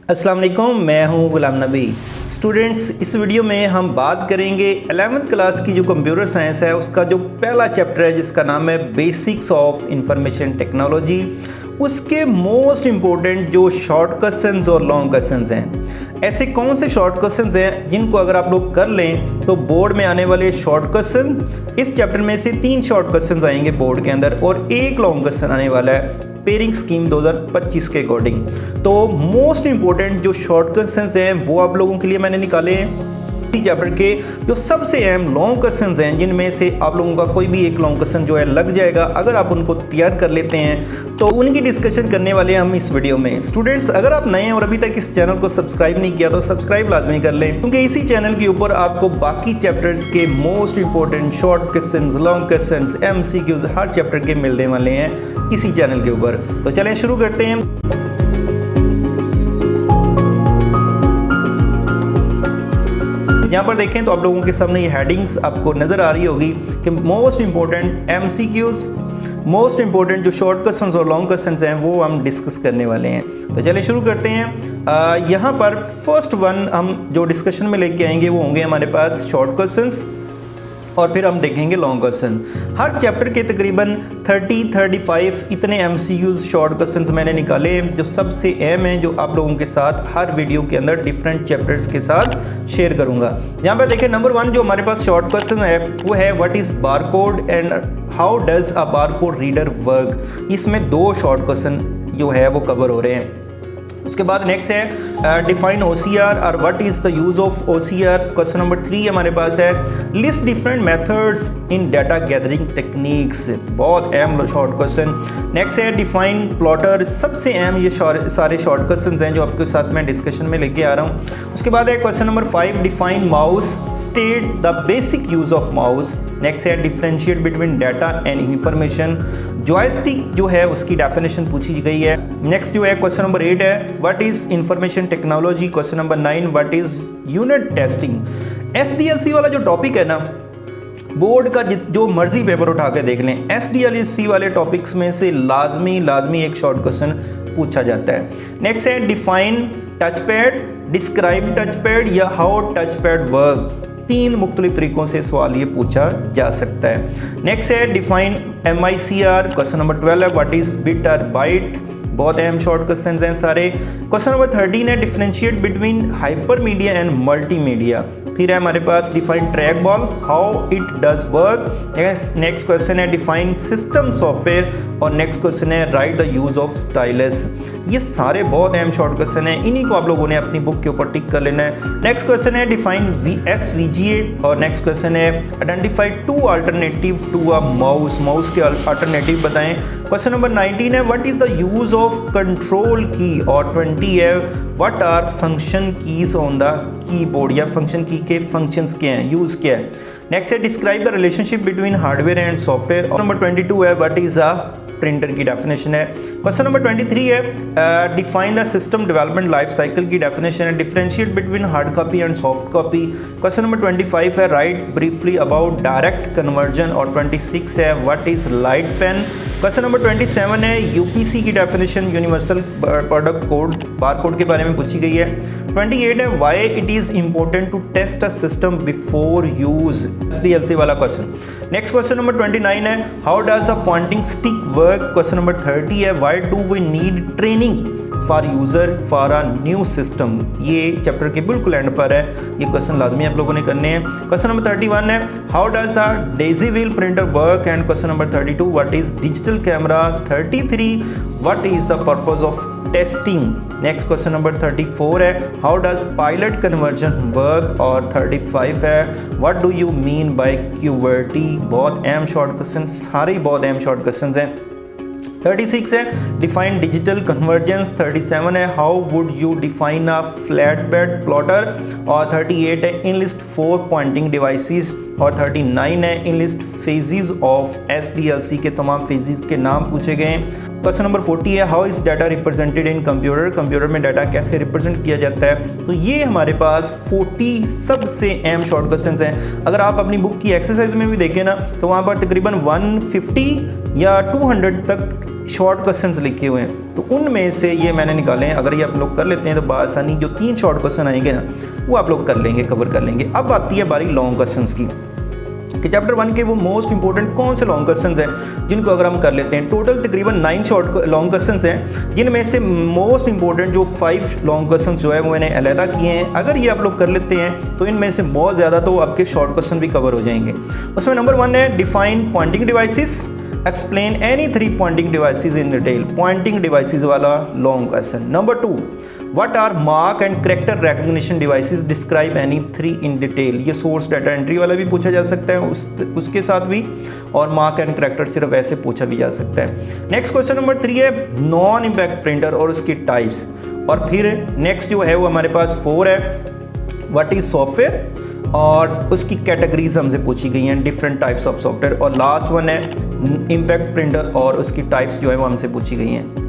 अस्सलाम वालेकुम, मैं हूं गुलाम नबी। स्टूडेंट्स, इस वीडियो में हम बात करेंगे 11th क्लास की जो कंप्यूटर साइंस है उसका जो पहला चैप्टर है जिसका नाम है बेसिक्स ऑफ इंफॉर्मेशन टेक्नोलॉजी। उसके मोस्ट इम्पोर्टेंट जो शॉर्ट क्वेश्चंस और लॉन्ग क्वेश्चंस हैं। ऐसे कौन से शॉर्ट क्वेश्चंस हैं जिनको अगर आप लोग कर लें तो बोर्ड में आने वाले शॉर्ट क्वेश्चन, इस चैप्टर में से 3 शॉर्ट क्वेश्चंस आएंगे बोर्ड के अंदर और 1 लॉन्ग क्वेश्चन आने वाला है पेयरिंग स्कीम 2025 के अकॉर्डिंग। तो मोस्ट इंपॉर्टेंट जो शॉर्ट क्वेश्चंस हैं वो आप लोगों के लिए मैंने निकाले हैं चैप्टर के। जो सबसे अहम लॉन्ग क्वेश्चंस हैं जिनमें से आप लोगों का कोई भी एक लॉन्ग क्वेश्चन जो है लग जाएगा अगर आप उनको तैयार कर लेते हैं, तो उनकी डिस्कशन करने वाले हैं हम इस वीडियो में। स्टूडेंट्स, अगर आप नए हैं और अभी तक इस चैनल को सब्सक्राइब नहीं किया तो सब्सक्राइब लाजमी कर लें, क्योंकि इसी चैनल के ऊपर आपको बाकी चैप्टर्स के most important short questions, long questions, MCQs हर चैप्टर के मिलने वाले हैं इसी चैनल के ऊपर। तो चलें शुरू करते हैं। यहाँ पर देखें तो आप लोगों के सामने ये हेडिंग्स आपको नज़र आ रही होगी कि most important MCQs, most important जो शॉर्ट क्वेश्चंस और लॉन्ग क्वेश्चंस हैं वो हम डिस्कस करने वाले हैं। तो चलिए शुरू करते हैं। यहाँ पर फर्स्ट वन हम जो डिस्कशन में लेके आएंगे वो होंगे हमारे पास शॉर्ट क्वेश्चंस और फिर हम देखेंगे लॉन्ग क्वेश्चन। हर चैप्टर के तकरीबन 30-35 इतने MCQs शॉर्ट क्वेश्चंस मैंने निकाले हैं जो सबसे अहम हैं, जो आप लोगों के साथ हर वीडियो के अंदर डिफरेंट चैप्टर्स के साथ शेयर करूंगा। यहाँ पर देखें नंबर 1 जो हमारे पास शॉर्ट क्वेश्चन है वो है what is barcode and how does a barcode reader work. इसमें 2 शॉर्ट क्वेश्चन जो है वो कवर हो रहे हैं। उसके बाद नेक्स्ट है डिफाइन OCR और what is the use of OCR। Question number 3 हमारे पास है list different methods in data gathering techniques. बहुत अहम शॉर्ट क्वेश्चन। नेक्स्ट है डिफाइन प्लॉटर। सबसे अहम ये सारे शॉर्ट क्वेश्चन हैं जो आपके साथ मैं डिस्कशन में लेके आ रहा हूँ। उसके बाद है question number 5 define mouse, state the basic use of mouse. Next है differentiate between data and information. Joystick जो है उसकी डेफिनेशन पूछी गई है। नेक्स्ट जो है क्वेश्चन नंबर 8 है what is information technology. Question number 9 what is unit testing. SDLC वाला जो टॉपिक है ना, बोर्ड का जो मर्जी पेपर उठा के देख लें, SDLC वाले टॉपिक्स में से लाजमी एक शॉर्ट क्वेश्चन पूछा जाता है। नेक्स्ट है define touch pad, describe touch pad या हाउ टच पैड वर्क। 3 मुख्तलिफ तरीक़ों से सवाल ये पूछा जा सकता है। नेक्स्ट है डिफाइन MICR। क्वेश्चन नंबर 12 है व्हाट इज़ बिट और बाइट। बहुत अहम शॉर्ट क्वेश्चन हैं सारे। क्वेश्चन नंबर 13 है differentiate between hyper media and multimedia. फिर है हमारे पास define track ball, how it does work. Next question है डिफाइन सिस्टम सॉफ्टवेयर और नेक्स्ट क्वेश्चन है write the use of stylus. ये सारे बहुत अहम शॉर्ट क्वेश्चन हैं, इन्हीं को आप लोगों ने अपनी बुक के ऊपर टिक कर लेना है। नेक्स्ट क्वेश्चन है डिफाइन SVGA और नेक्स्ट क्वेश्चन है identify 2 alternative to a mouse. Mouse के अल्टरनेटिव बताएं। क्वेश्चन नंबर 19 है what is the use of control key और 20 है what are function keys on the keyboard या फंक्शन की के फंक्शंस क्या हैं, यूज़ क्या है। नेक्स्ट है describe the relationship between hardware and software और नंबर 22 है व्हाट इज़ अ प्रिंटर की डेफिनेशन है। क्वेश्चन नंबर 23 है define the system development life cycle की डेफिनेशन है। Differentiate between hard copy and soft copy. Question number 25 है write briefly about direct conversion और 26 है what is light pen. Question number 27 है UPC की definition, universal product code, barcode के बारे में पूछी गई है। 28 है why it is important to test a system before use, SDLC वाला क्वेश्चन। नेक्स्ट क्वेश्चन नंबर 29 है how does a pointing stick work. Question number 30 है why do we need training for user for a new system. ये chapter के बिल्कुल and पर है, ये question लाजमी आप लोगों ने करने हैं। क्वेश्चन नंबर 31 है how does a Daisy wheel printer work and question number 32 what is digital camera. 33 what is the purpose of testing. Next question number 34 है how does pilot conversion work और 35 है what do you mean by QWERTY। बहुत अहम short question, सारे ही बहुत अहम short question हैं। 36 है डिफाइन डिजिटल कन्वर्जेंस। 37 है how would you define a flat bed plotter और 38 है इन लिस्ट 4 पॉइंटिंग डिवाइसेस और 39 है in list phases of SDLC के तमाम फेजेस के नाम पूछे गए हैं। क्वेश्चन नंबर 40 है how is data represented in computer. Computer में डाटा कैसे रिप्रेजेंट किया जाता है। तो ये हमारे पास 40 सबसे अहम शॉर्ट क्वेश्चन हैं। अगर आप अपनी बुक की एक्सरसाइज में भी देखें ना तो वहाँ पर तकरीबन 150 या 200 तक शॉर्ट क्वेश्चंस लिखे हुए हैं, तो उनमें से ये मैंने निकाले हैं। अगर ये आप लोग कर लेते हैं तो बआसानी जो 3 शॉर्ट क्वेश्चन आएंगे ना, वो आप लोग कर लेंगे, कवर कर लेंगे। अब आती है बारी लॉन्ग क्वेश्चंस की कि चैप्टर 1 के वो मोस्ट इंपॉर्टेंट कौन से लॉन्ग क्वेश्चंस हैं जिनको अगर हम कर लेते हैं। टोटल तकरीबन 9 शॉर्ट लॉन्ग क्वेश्चंस हैं, जिनमें से मोस्ट इंपॉर्टेंट जो 5 लॉन्ग क्वेश्चंस जो है वो मैंने अलहदा किए हैं। अगर ये आप लोग कर लेते हैं तो इनमें से बहुत ज़्यादा तो आपके शॉर्ट क्वेश्चन भी कवर हो जाएंगे। उसमें नंबर 1 है define pointing devices, explain any 3 pointing devices in detail, pointing devices वाला long question. Number 2, what are mark and character recognition devices, describe any 3 in detail. ये सोर्स डाटा एंट्री वाला भी पूछा जा सकता है उसके साथ भी, और मार्क एंड कैरेक्टर सिर्फ ऐसे पूछा भी जा सकता है। नेक्स्ट क्वेश्चन नंबर 3 है नॉन इम्पैक्ट प्रिंटर और उसकी टाइप्स। और फिर नेक्स्ट जो है वो हमारे पास 4 है व्हाट इज सॉफ्टवेयर, और उसकी कैटेगरीज हमसे पूछी गई हैं, डिफरेंट टाइप्स ऑफ सॉफ्टवेयर। और लास्ट वन है इम्पैक्ट प्रिंटर और उसकी टाइप्स जो है वो हमसे पूछी गई हैं।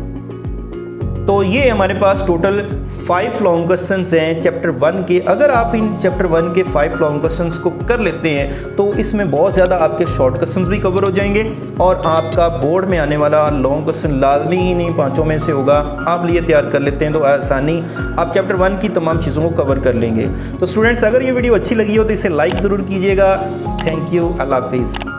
तो ये हमारे पास टोटल 5 लॉन्ग क्वेश्चंस हैं चैप्टर 1 के। अगर आप इन चैप्टर 1 के 5 लॉन्ग क्वेश्चंस को कर लेते हैं तो इसमें बहुत ज़्यादा आपके शॉर्ट क्वेश्चंस भी कवर हो जाएंगे, और आपका बोर्ड में आने वाला लॉन्ग क्वेश्चन लाजमी ही नहीं 5 में से होगा। आप लिए तैयार कर लेते हैं तो आसानी आप चैप्टर 1 की तमाम चीज़ों को कवर कर लेंगे। तो स्टूडेंट्स, अगर ये वीडियो अच्छी लगी हो तो इसे लाइक ज़रूर कीजिएगा। थैंक यू, अल्लाह हाफिज़।